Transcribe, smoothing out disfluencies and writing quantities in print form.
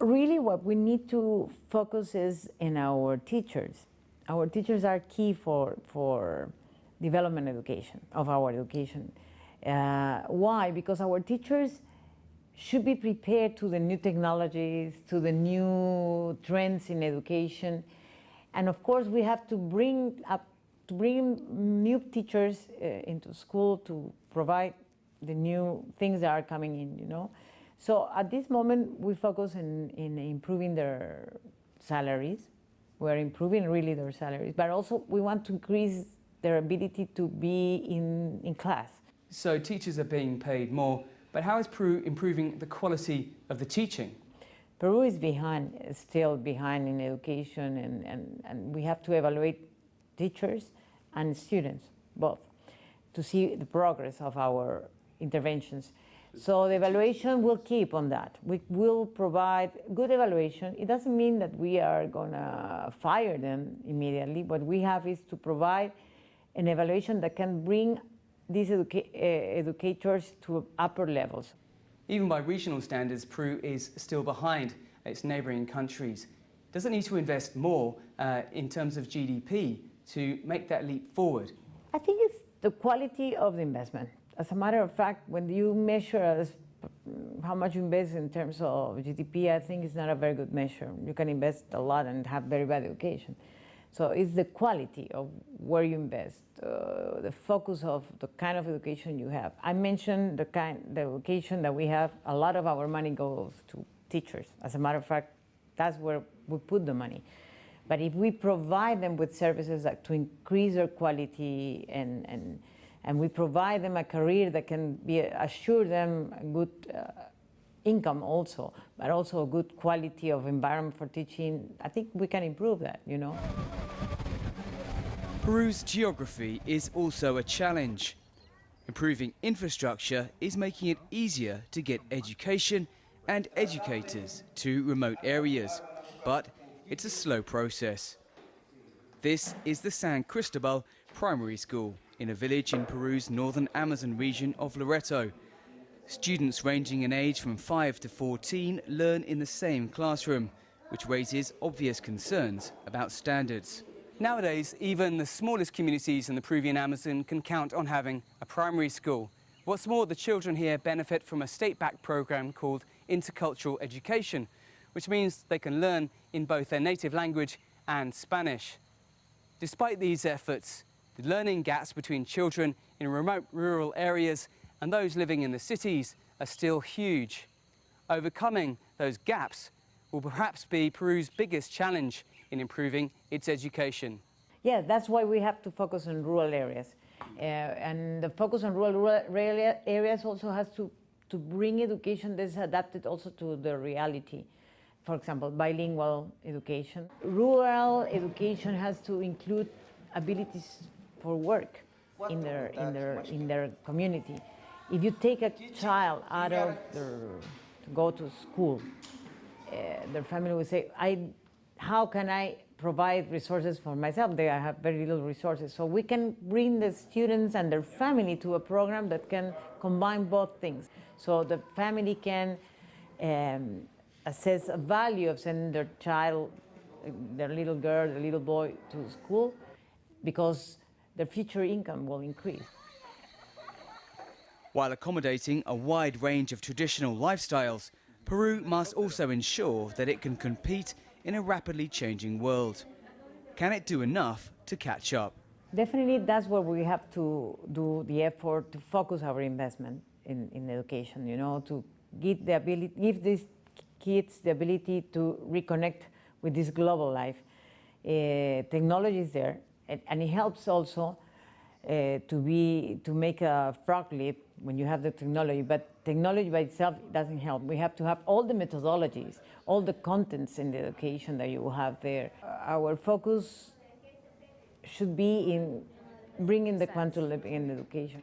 Really what we need to focus is in our teachers. Our teachers are key for development education, of our education. Why? Because our teachers should be prepared to the new technologies, to the new trends in education. And of course we have to bring new teachers into school to provide the new things that are coming in, you know. So at this moment we focus in improving their salaries. We're improving really their salaries, but also we want to increase their ability to be in class. So teachers are being paid more, but how is Peru improving the quality of the teaching? Peru is still behind in education, and we have to evaluate teachers and students, both, to see the progress of our interventions. So the evaluation will keep on that. We will provide good evaluation. It doesn't mean that we are going to fire them immediately. What we have is to provide an evaluation that can bring these educators to upper levels. Even by regional standards, Peru is still behind its neighbouring countries. Does it need to invest more in terms of GDP to make that leap forward? I think it's the quality of the investment. As a matter of fact, when you measure how much you invest in terms of GDP, I think it's not a very good measure. You can invest a lot and have very bad education. So it's the quality of where you invest, the focus of the kind of education you have. I mentioned the education that we have. A lot of our money goes to teachers. As a matter of fact, that's where we put the money. But if we provide them with services that to increase their quality and we provide them a career that can assure them a good income also, but also a good quality of environment for teaching, I think we can improve that, you know. Peru's geography is also a challenge. Improving infrastructure is making it easier to get education and educators to remote areas, but it's a slow process. This is the San Cristobal Primary School in a village in Peru's northern Amazon region of Loreto. Students ranging in age from 5 to 14 learn in the same classroom, which raises obvious concerns about standards. Nowadays, even the smallest communities in the Peruvian Amazon can count on having a primary school. What's more, the children here benefit from a state-backed program called intercultural education, which means they can learn in both their native language and Spanish. Despite these efforts, the learning gaps between children in remote rural areas and those living in the cities are still huge. Overcoming those gaps will perhaps be Peru's biggest challenge in improving its education. Yeah, that's why we have to focus on rural areas. And the focus on rural areas also has to bring education that's adapted also to the reality. For example, bilingual education. Rural education has to include abilities for work in their community. If you take a child out of to go to school, their family will say, how can I provide resources for myself? They have very little resources. So we can bring the students and their family to a program that can combine both things. So the family can assess a value of sending their child, their little girl, their little boy to school, because their future income will increase. While accommodating a wide range of traditional lifestyles, Peru must also ensure that it can compete in a rapidly changing world. Can it do enough to catch up? Definitely, that's where we have to do the effort to focus our investment in education, you know, to give these kids the ability to reconnect with this global life. Technology is there, and it helps also to make a frog leap when you have the technology, but technology by itself doesn't help. We have to have all the methodologies, all the contents in the education that you have there. Our focus should be in bringing the quantum leap in education.